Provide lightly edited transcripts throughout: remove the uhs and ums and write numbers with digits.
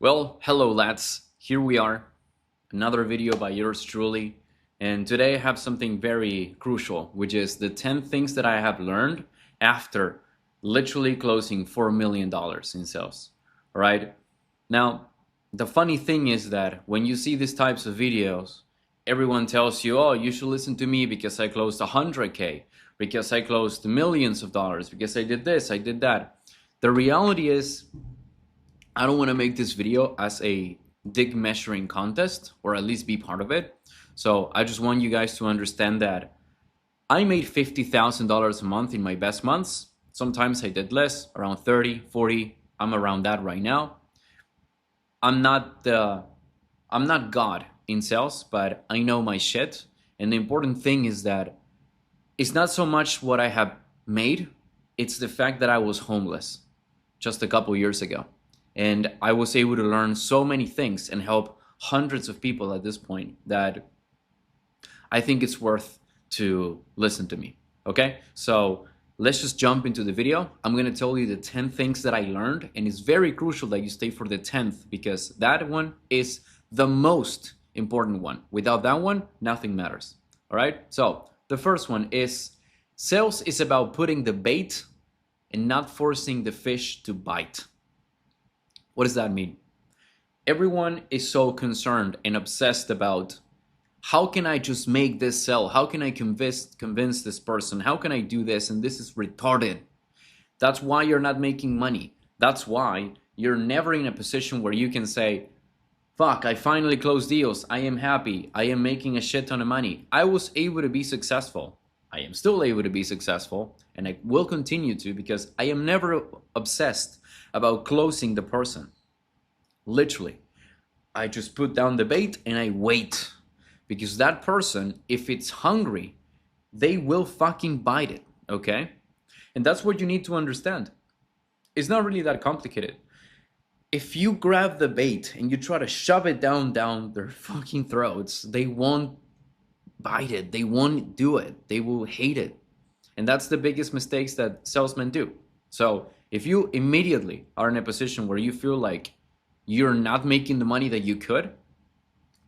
Well, hello lads, here we are, another video by yours truly, and today I have something very crucial, which is the 10 things that I have learned after literally closing $4 million in sales. Alright, now the funny thing is that when you see these types of videos, everyone tells you, oh, you should listen to me because I closed 100K, because I closed millions of dollars, because I did this, I did that. The reality is, I don't want to make this video as a dick measuring contest, or at least be part of it. So I just want you guys to understand that I made $50,000 a month in my best months. Sometimes I did less, around 30, 40. I'm around that right now. I'm not God in sales, but I know my shit. And the important thing is that it's not so much what I have made, it's the fact that I was homeless just a couple years ago. And I was able to learn so many things and help hundreds of people at this point that I think it's worth to listen to me. Okay, so let's just jump into the video. I'm gonna tell you the 10 things that I learned, and it's very crucial that you stay for the 10th because that one is the most important one. Without that one, nothing matters. All right, so the first one is sales is about putting the bait and not forcing the fish to bite. What does that mean? Everyone is so concerned and obsessed about how can I just make this sell? How can I convince this person? How can I do this? And this is retarded. That's why you're not making money. That's why you're never in a position where you can say, fuck, I finally closed deals. I am happy. I am making a shit ton of money. I was able to be successful. I am still able to be successful, and I will continue to because I am never obsessed about closing the person. Literally, I just put down the bait and I wait because that person, if it's hungry, they will fucking bite it, okay? And that's what you need to understand. It's not really that complicated. If you grab the bait and you try to shove it down their fucking throats, they won't bite it. They won't do it. They will hate it. And that's the biggest mistakes that salesmen do. So if you immediately are in a position where you feel like you're not making the money that you could,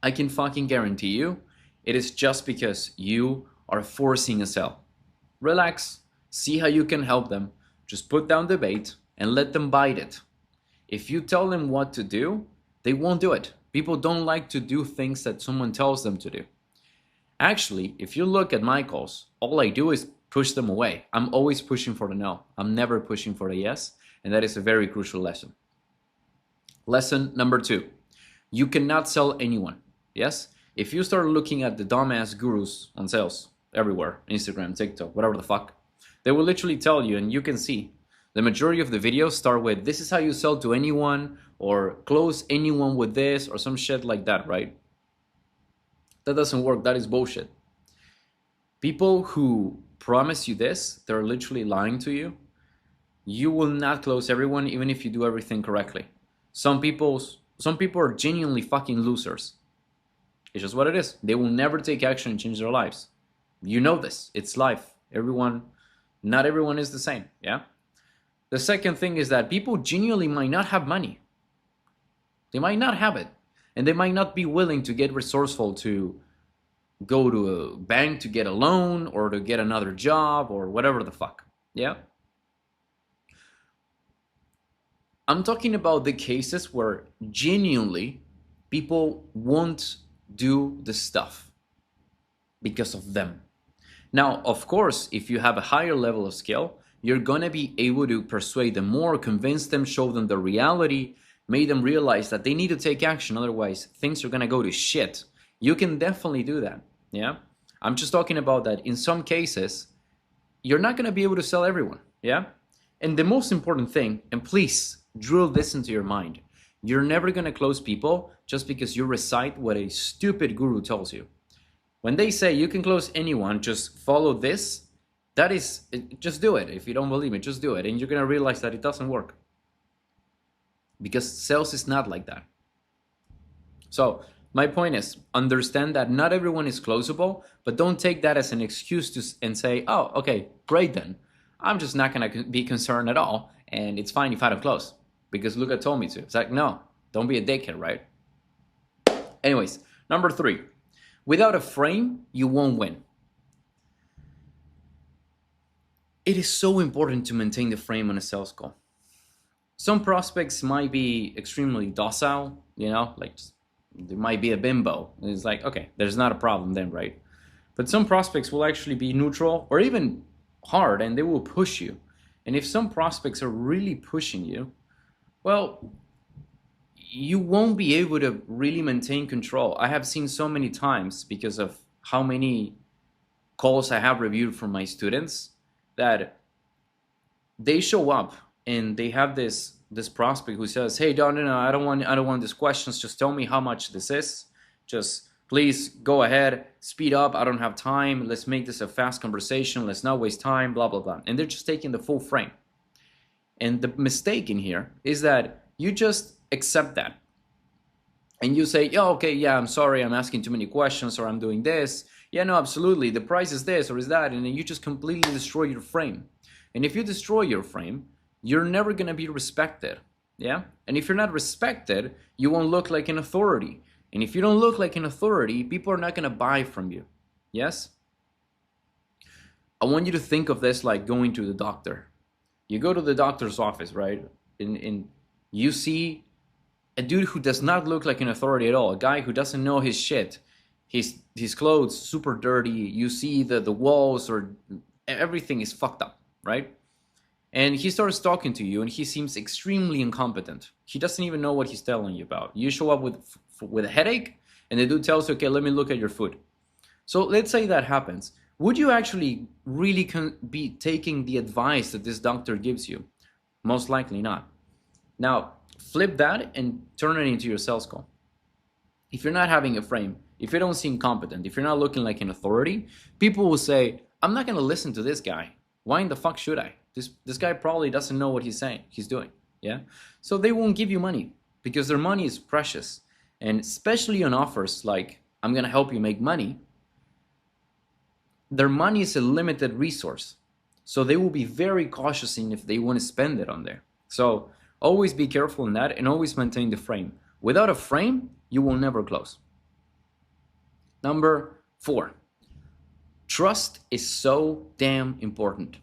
I can fucking guarantee you it is just because you are forcing a sell. Relax, see how you can help them. Just put down the bait and let them bite it. If you tell them what to do, they won't do it. People don't like to do things that someone tells them to do. Actually, if you look at my calls, all I do is push them away. I'm always pushing for the no. I'm never pushing for the yes. And that is a very crucial lesson. Lesson number 2. You cannot sell anyone. Yes? If you start looking at the dumbass gurus on sales everywhere, Instagram, TikTok, whatever the fuck, they will literally tell you, and you can see, the majority of the videos start with, this is how you sell to anyone, or close anyone with this, or some shit like that, right? That doesn't work. That is bullshit. People who promise you this, they're literally lying to you. You will not close everyone, even if you do everything correctly. Some people are genuinely fucking losers. It's just what it is. They will never take action and change their lives. You know this. It's life. Not everyone is the same. Yeah. The second thing is that people genuinely might not have money. They might not have it. And they might not be willing to get resourceful to go to a bank to get a loan or to get another job or whatever the fuck. Yeah. I'm talking about the cases where genuinely people won't do the stuff because of them. Now, of course, if you have a higher level of skill, you're gonna be able to persuade them more, convince them, show them the reality, make them realize that they need to take action, otherwise things are gonna go to shit. You can definitely do that, yeah? I'm just talking about that in some cases, you're not gonna be able to sell everyone, yeah? And the most important thing, and please drill this into your mind, you're never gonna close people just because you recite what a stupid guru tells you. When they say you can close anyone, just follow this, that is, just do it. If you don't believe me, just do it. And you're gonna realize that it doesn't work. Because sales is not like that. So my point is, understand that not everyone is closable, but don't take that as an excuse and say, oh, okay, great then. I'm just not gonna be concerned at all, and it's fine if I don't close, because Luca told me to. It's like, no, Don't be a dickhead, right? Anyways, number 3, without a frame, you won't win. It is so important to maintain the frame on a sales call. Some prospects might be extremely docile, like there might be a bimbo. And it's like, okay, there's not a problem then, right? But some prospects will actually be neutral or even hard, and they will push you. And if some prospects are really pushing you, well, you won't be able to really maintain control. I have seen so many times, because of how many calls I have reviewed from my students, that they show up and they have this prospect who says, hey, no, I don't want these questions. Just tell me how much this is. Just please go ahead, speed up. I don't have time. Let's make this a fast conversation. Let's not waste time, blah, blah, blah. And they're just taking the full frame. And the mistake in here is that you just accept that. And you say, yeah, okay, yeah, I'm sorry, I'm asking too many questions, or I'm doing this. Yeah, no, absolutely. The price is this or is that. And then you just completely destroy your frame. And if you destroy your frame, you're never going to be respected. Yeah. And if you're not respected, you won't look like an authority. And if you don't look like an authority, people are not going to buy from you. Yes. I want you to think of this like going to the doctor. You go to the doctor's office, right? And you see a dude who does not look like an authority at all. A guy who doesn't know his shit. His clothes super dirty. You see the walls, or everything is fucked up, right? And he starts talking to you, and he seems extremely incompetent. He doesn't even know what he's telling you about. You show up with a headache, and the dude tells you, okay, let me look at your food. So let's say that happens. Would you actually really be taking the advice that this doctor gives you? Most likely not. Now, flip that and turn it into your sales call. If you're not having a frame, if you don't seem competent, if you're not looking like an authority, people will say, I'm not going to listen to this guy. Why in the fuck should I? This guy probably doesn't know what he's doing. Yeah. So they won't give you money, because their money is precious. And especially on offers like, I'm going to help you make money, their money is a limited resource. So they will be very cautious in if they want to spend it on there. So always be careful in that, and always maintain the frame. Without a frame, you will never close. Number 4, trust is so damn important.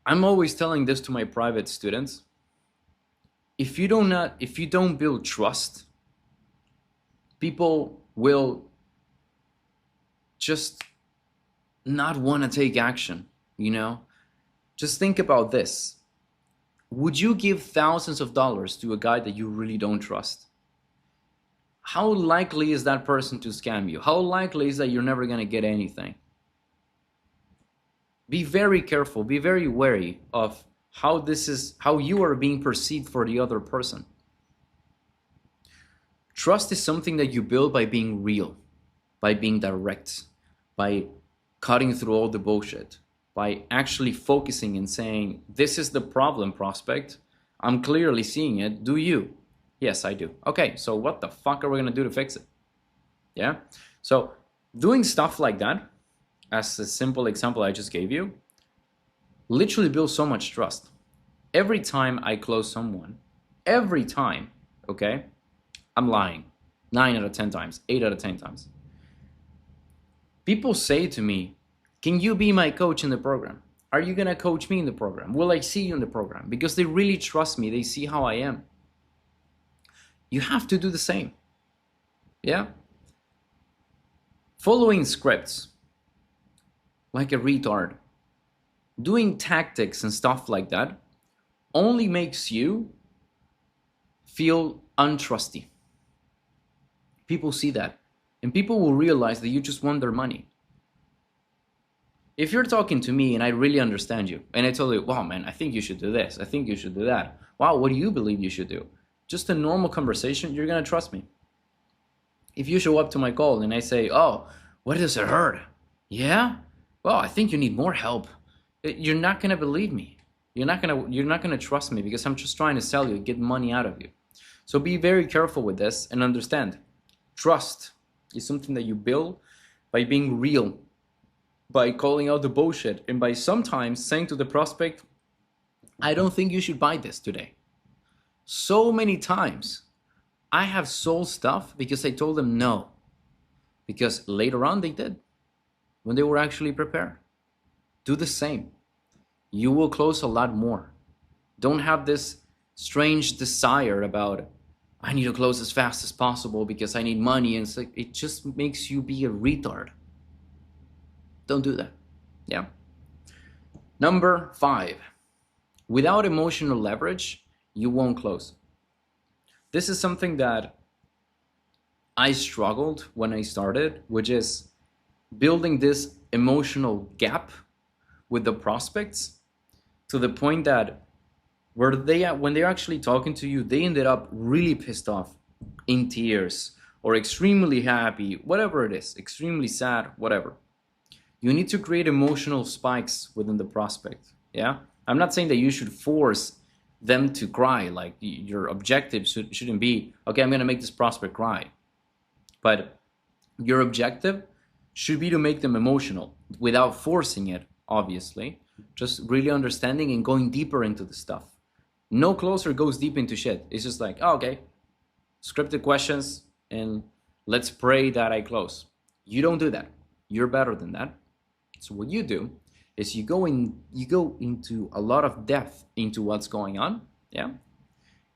I'm always telling this to my private students. If you don't build trust, people will just not want to take action, Just think about this. Would you give thousands of dollars to a guy that you really don't trust? How likely is that person to scam you? How likely is that you're never going to get anything? Be very careful, be very wary of how you are being perceived for the other person. Trust is something that you build by being real, by being direct, by cutting through all the bullshit, by actually focusing and saying, this is the problem, prospect. I'm clearly seeing it. Do you? Yes, I do. Okay, so what the fuck are we going to do to fix it? Yeah? So doing stuff like that, as a simple example I just gave you, literally builds so much trust. Every time I close someone, every time, okay, I'm lying. 9 out of 10 times, 8 out of 10 times. People say to me, can you be my coach in the program? Are you going to coach me in the program? Will I see you in the program? Because they really trust me. They see how I am. You have to do the same. Yeah? Following scripts like a retard, doing tactics and stuff like that, only makes you feel untrusty. People see that, and people will realize that you just want their money. If you're talking to me and I really understand you, and I tell you, wow, man, I think you should do this, I think you should do that. Wow, what do you believe you should do? Just a normal conversation, you're going to trust me. If you show up to my call and I say, oh, what does it hurt? Yeah? Well, I think you need more help. You're not going to believe me. You're not going to trust me, because I'm just trying to sell you, get money out of you. So be very careful with this and understand. Trust is something that you build by being real, by calling out the bullshit, and by sometimes saying to the prospect, I don't think you should buy this today. So many times I have sold stuff because I told them no, because later on they did when they were actually prepared. Do the same. You will close a lot more. Don't have this strange desire about, I need to close as fast as possible because I need money. And it's like, it just makes you be a retard. Don't do that. Yeah. Number 5, without emotional leverage, you won't close. This is something that I struggled when I started, which is building this emotional gap with the prospects to the point that when they're actually talking to you, they ended up really pissed off, in tears, or extremely happy, whatever it is, extremely sad, whatever. You need to create emotional spikes within the prospect. Yeah, I'm not saying that you should force them to cry. Like, your objective shouldn't be, okay, I'm going to make this prospect cry. But your objective should be to make them emotional without forcing it, obviously. Just really understanding and going deeper into the stuff. No closer goes deep into shit. It's just like, oh, okay, scripted questions and let's pray that I close. You don't do that. You're better than that. So what you do is you go into a lot of depth into what's going on. Yeah.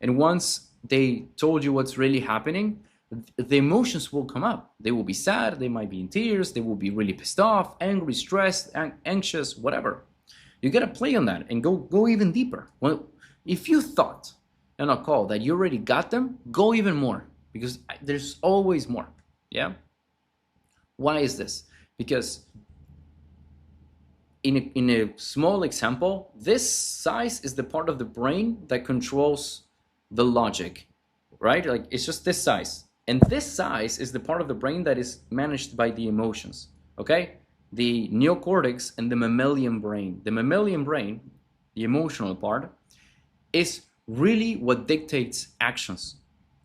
And once they told you what's really happening, the emotions will come up. They will be sad, they might be in tears, they will be really pissed off, angry, stressed, anxious, whatever. You gotta play on that and go even deeper. Well, if you thought on a call that you already got them, go even more, because there's always more. Yeah. Why is this? Because in a small example, this size is the part of the brain that controls the logic, right? Like, it's just this size. And this size is the part of the brain that is managed by the emotions, okay? The neocortex and the mammalian brain. The mammalian brain, the emotional part, is really what dictates actions.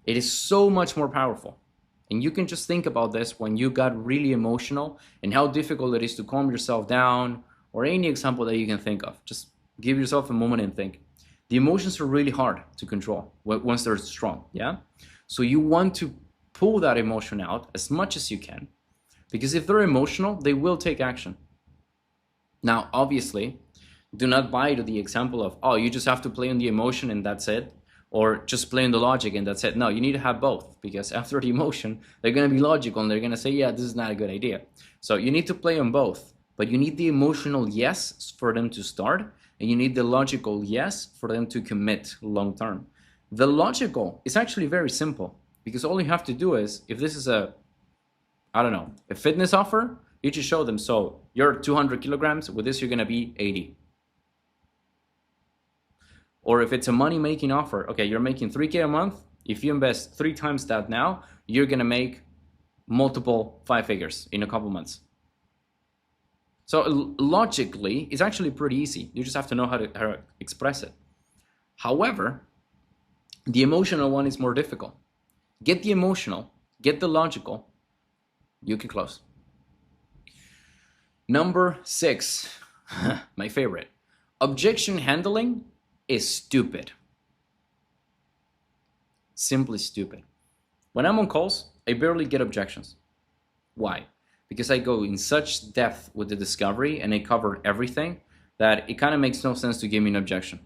It is so much more powerful. And you can just think about this when you got really emotional and how difficult it is to calm yourself down, or any example that you can think of. Just give yourself a moment and think. The emotions are really hard to control once they're strong, yeah? So you want to pull that emotion out as much as you can, because if they're emotional, they will take action. Now, obviously, do not buy to the example of, oh, you just have to play on the emotion and that's it, or just play on the logic and that's it. No, you need to have both, because after the emotion, they're going to be logical and they're going to say, yeah, this is not a good idea. So you need to play on both, but you need the emotional yes for them to start, and you need the logical yes for them to commit long term. The logical is actually very simple, because all you have to do is, if this is a fitness offer, you just show them, so you're 200 kilograms, with this you're going to be 80. Or if it's a money-making offer, okay, you're making 3K a month. If you invest 3 times that now, you're going to make multiple 5 figures in a couple months. So logically, it's actually pretty easy. You just have to know how to express it. However, the emotional one is more difficult. Get the emotional, get the logical, you can close. Number 6, my favorite. Objection handling is stupid. Simply stupid. When I'm on calls, I barely get objections. Why? Because I go in such depth with the discovery and I cover everything that it kind of makes no sense to give me an objection.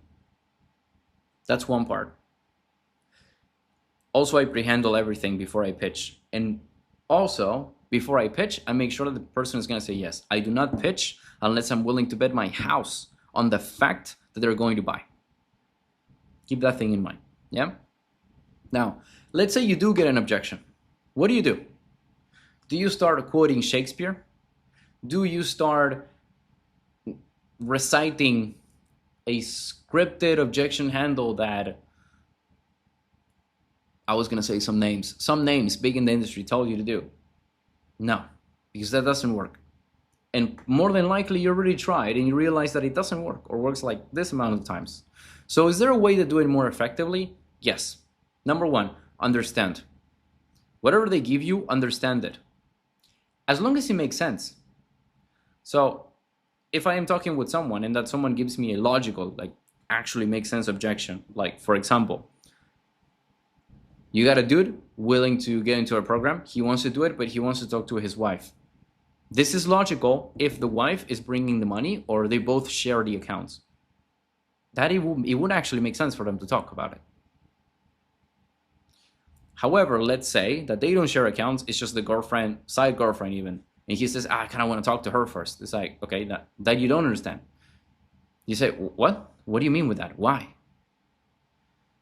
That's one part. Also, I pre-handle everything before I pitch. And also, before I pitch, I make sure that the person is going to say yes. I do not pitch unless I'm willing to bet my house on the fact that they're going to buy. Keep that thing in mind. Yeah? Now, let's say you do get an objection. What do? Do you start quoting Shakespeare? Do you start reciting a scripted objection handle that, I was going to say some names big in the industry told you to do? No, because that doesn't work. And more than likely, you already tried and you realize that it doesn't work, or works like this amount of times. So is there a way to do it more effectively? Yes. Number 1, understand. Whatever they give you, understand it. As long as it makes sense. So if I am talking with someone and that someone gives me a logical, like actually makes sense objection, like for example, You got a dude willing to get into a program. He wants to do it, but he wants to talk to his wife. This is logical if the wife is bringing the money or they both share the accounts. That it would actually make sense for them to talk about it. However, let's say that they don't share accounts. It's just the girlfriend, side girlfriend even. And he says, I kind of want to talk to her first. It's like, okay, that you don't understand. You say, what? What do you mean with that? Why?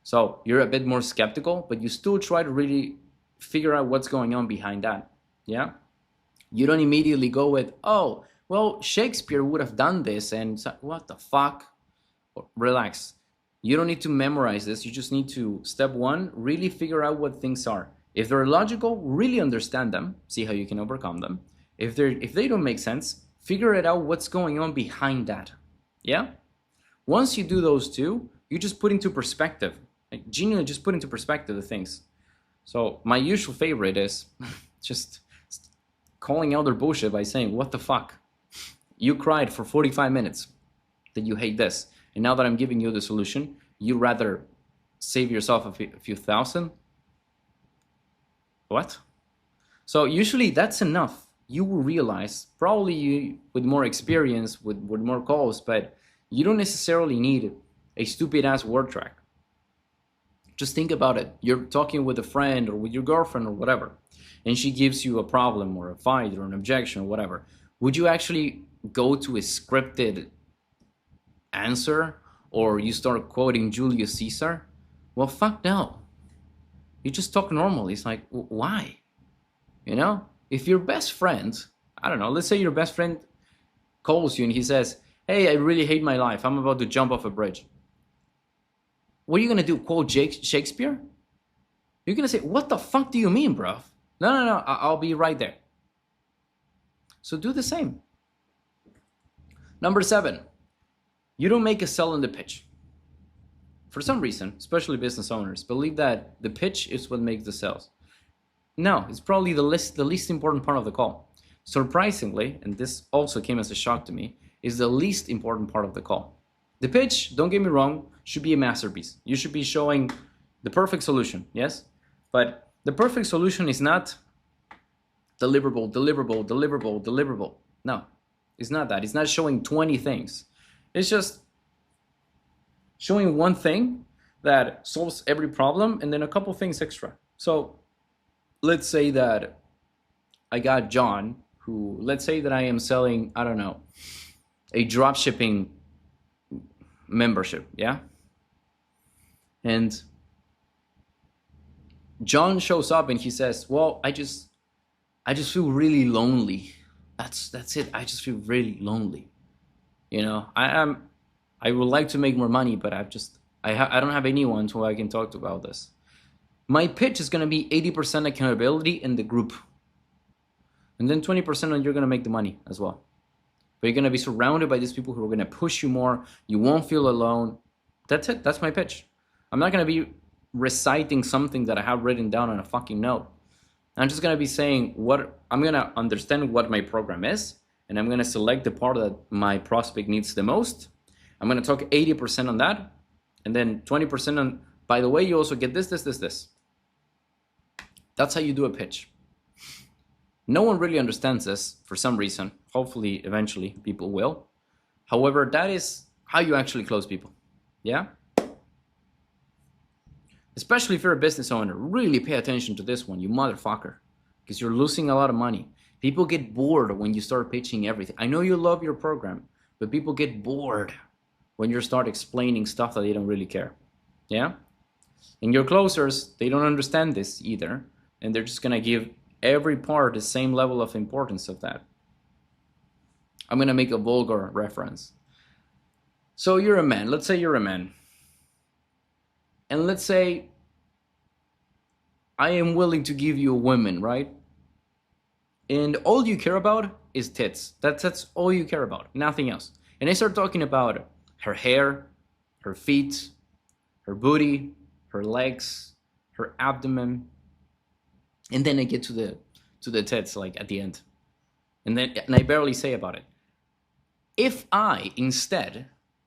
So you're a bit more skeptical, but you still try to really figure out what's going on behind that. Yeah? You don't immediately go with, oh, well, Shakespeare would have done this. And so, what the fuck? Relax. You don't need to memorize this. You just need to, step one, really figure out what things are. If they're logical, really understand them. See how you can overcome them. If they don't make sense, figure it out what's going on behind that. Yeah? Once you do those two, you just put into perspective. Like, genuinely just put into perspective the things. So my usual favorite is just calling out their bullshit by saying, what the fuck? You cried for 45 minutes that you hate this. And now that I'm giving you the solution, you rather save yourself a few thousand? What? So usually that's enough. You will realize, probably you with more experience, with more calls, but you don't necessarily need a stupid ass word track. Just think about it. You're talking with a friend or with your girlfriend or whatever, and she gives you a problem or a fight or an objection or whatever. Would you actually go to a scripted answer, or you start quoting Julius Caesar? Well, fuck no. You just talk normally. It's like, why? You know, if your best friend, I don't know, let's say your best friend calls you and he says, hey, I really hate my life. I'm about to jump off a bridge. What are you going to do? Quote Shakespeare? You're going to say, what the fuck do you mean, bro? No, I'll be right there. So do the same. Number 7. You don't make a sell in the pitch. For some reason, especially business owners, believe that the pitch is what makes the sales. No, it's probably the least important part of the call. Surprisingly, and this also came as a shock to me, is the least important part of the call. The pitch, don't get me wrong, should be a masterpiece. You should be showing the perfect solution, yes? But the perfect solution is not deliverable. No, it's not that. It's not showing 20 things. It's just showing one thing that solves every problem and then a couple things extra. So let's say that I got John, who, let's say that I am selling, I don't know, a drop shipping membership, yeah? And John shows up and he says, well, I just feel really lonely. That's it. I just feel really lonely. You know, I would like to make more money, but I don't have anyone who I can talk to about this. My pitch is going to be 80% accountability in the group. And then 20% on you're going to make the money as well. But you're going to be surrounded by these people who are going to push you more. You won't feel alone. That's it. That's my pitch. I'm not going to be reciting something that I have written down on a fucking note. I'm just going to be saying I'm going to understand what my program is. And I'm going to select the part that my prospect needs the most. I'm going to talk 80% on that. And then 20% on, by the way, you also get this. That's how you do a pitch. No one really understands this for some reason. Hopefully, eventually, people will. However, that is how you actually close people. Yeah? Especially if you're a business owner, really pay attention to this one, you motherfucker. Because you're losing a lot of money. People get bored when you start pitching everything. I know you love your program, but people get bored when you start explaining stuff that they don't really care. Yeah? And your closers, they don't understand this either. And they're just going to give every part the same level of importance of that. I'm going to make a vulgar reference. So you're a man. Let's say you're a man. And let's say I am willing to give you a woman, right? And all you care about is tits. That's all you care about, nothing else. And I start talking about her hair, her feet, her booty, her legs, her abdomen. And then I get to the tits, like at the end. And I barely say about it. If I instead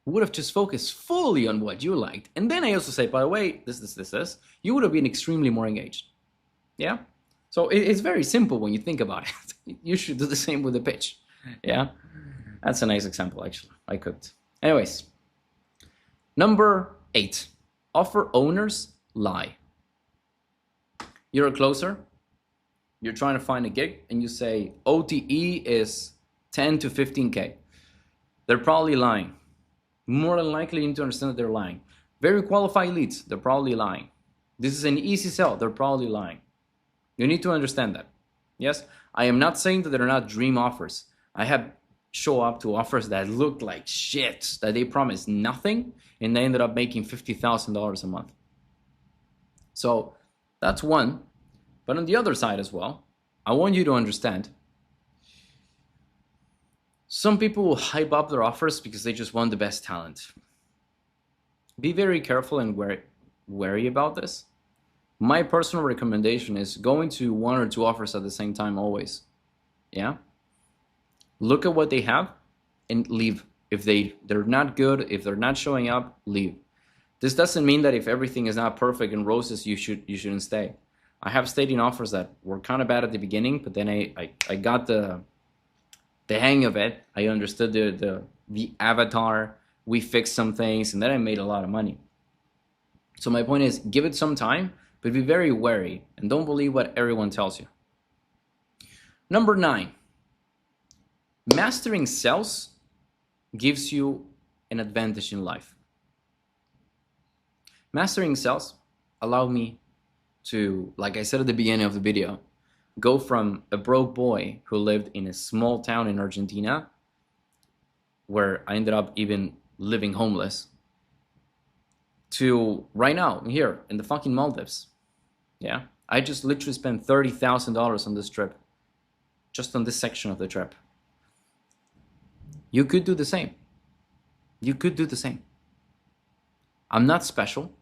who would have just focused fully on what you liked, and then I also say, by the way, this, you would have been extremely more engaged. Yeah? So it's very simple when you think about it. You should do the same with the pitch. Yeah? That's a nice example, actually. I could. Anyways, number 8, offer owners lie. You're a closer, you're trying to find a gig, and you say OTE is 10 to 15K. They're probably lying. More than likely, you need to understand that they're lying. Very qualified leads, they're probably lying. This is an easy sell, they're probably lying. You need to understand that. Yes, I am not saying that they're not dream offers. I have show up to offers that look like shit, that they promised nothing, and they ended up making $50,000 a month. So that's one. But on the other side as well, I want you to understand, some people will hype up their offers because they just want the best talent. Be very careful and wary about this. My personal recommendation is going to 1 or 2 offers at the same time always. Yeah? Look at what they have and leave. If they're not good, if they're not showing up, leave. This doesn't mean that if everything is not perfect and roses, you shouldn't stay. I have stayed in offers that were kind of bad at the beginning, but then I got the hang of it. I understood the avatar. We fixed some things, and then I made a lot of money. So my point is, give it some time, but be very wary and don't believe what everyone tells you. Number 9, mastering sales gives you an advantage in life. Mastering sales allowed me to, like I said at the beginning of the video, go from a broke boy who lived in a small town in Argentina, where I ended up even living homeless, to right now here in the fucking Maldives. Yeah, I just literally spent $30,000 on this trip, just on this section of the trip. You could do the same. You could do the same. I'm not special.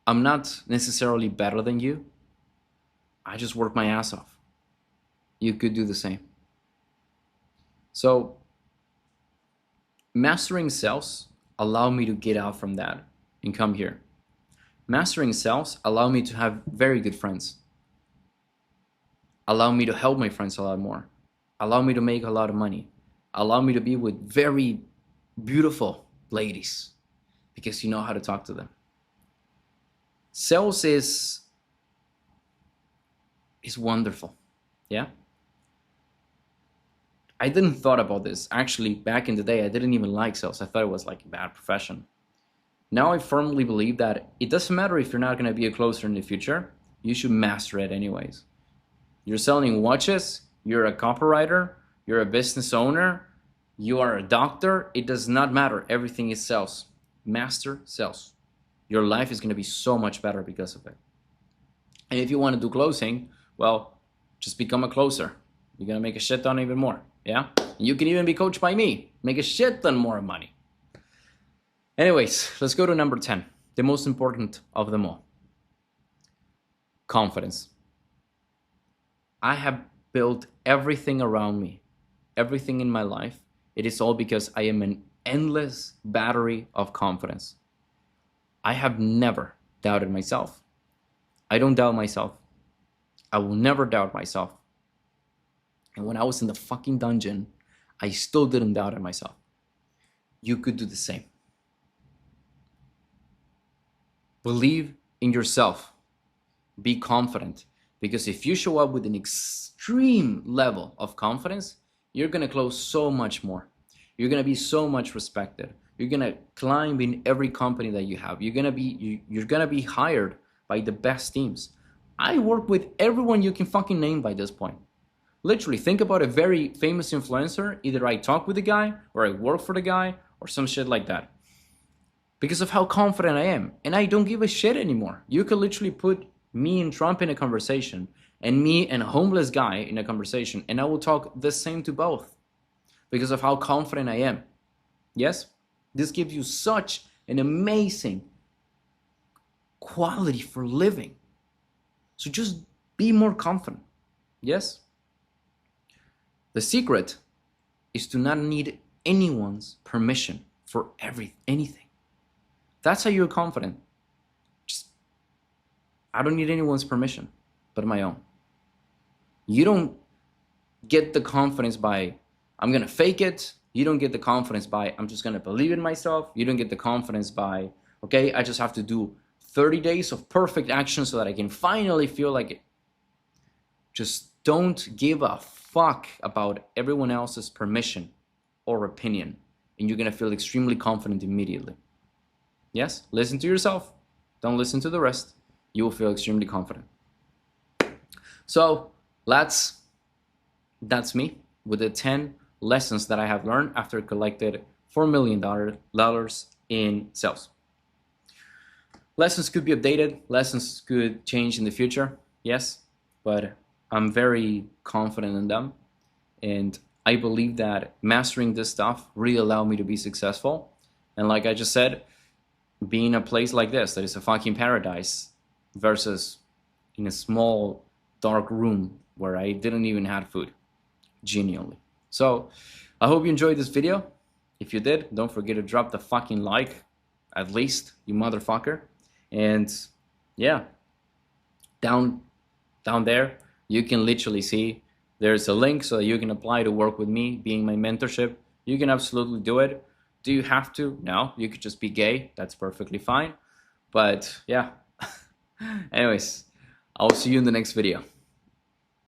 I'm not necessarily better than you. I just work my ass off. You could do the same. So mastering sales allowed me to get out from that and come here. Mastering sales allowed me to have very good friends. Allow me to help my friends a lot more. Allow me to make a lot of money. Allow me to be with very beautiful ladies because you know how to talk to them. Sales is wonderful. Yeah. I didn't thought about this. Actually, back in the day, I didn't even like sales. I thought it was like a bad profession. Now I firmly believe that it doesn't matter if you're not going to be a closer in the future. You should master it anyways. You're selling watches. You're a copywriter. You're a business owner. You are a doctor. It does not matter. Everything is sales. Master sales. Your life is going to be so much better because of it. And if you want to do closing, well, just become a closer. You're going to make a shit ton even more. Yeah? You can even be coached by me. Make a shit ton more money. Anyways, let's go to number 10. The most important of them all. Confidence. I have built everything around me. Everything in my life. It is all because I am an endless battery of confidence. I have never doubted myself. I don't doubt myself. I will never doubt myself. And when I was in the fucking dungeon, I still didn't doubt it myself. You could do the same. Believe in yourself. Be confident. Because if you show up with an extreme level of confidence, you're going to close so much more. You're going to be so much respected. You're going to climb in every company that you have. You're going to be hired by the best teams. I work with everyone you can fucking name by this point. Literally, think about a very famous influencer. Either I talk with the guy, or I work for the guy, or some shit like that. Because of how confident I am. And I don't give a shit anymore. You could literally put me and Trump in a conversation, and me and a homeless guy in a conversation, and I will talk the same to both. Because of how confident I am. Yes? This gives you such an amazing quality for living. So just be more confident. Yes? The secret is to not need anyone's permission for anything. That's how you're confident. Just, I don't need anyone's permission but my own. You don't get the confidence by, I'm gonna fake it. You don't get the confidence by, I'm just gonna believe in myself. You don't get the confidence by, okay, I just have to do 30 days of perfect action so that I can finally feel like it. Just don't give a fuck about everyone else's permission or opinion, and you're gonna feel extremely confident immediately. Yes, listen to yourself. Don't listen to the rest. You will feel extremely confident. So that's me with the 10 lessons that I have learned after collected $4 million in sales. Lessons could be updated. Lessons could change in the future. Yes, but I'm very confident in them. And I believe that mastering this stuff really allowed me to be successful. And like I just said, being in a place like this that is a fucking paradise versus in a small dark room where I didn't even have food, genuinely. So I hope you enjoyed this video. If you did, don't forget to drop the fucking like, at least, you motherfucker. And yeah, down there you can literally see there's a link so that you can apply to work with me, being my mentorship. You can absolutely do it. Do you have to? No, you could just be gay. That's perfectly fine. But yeah, anyways, I'll see you in the next video.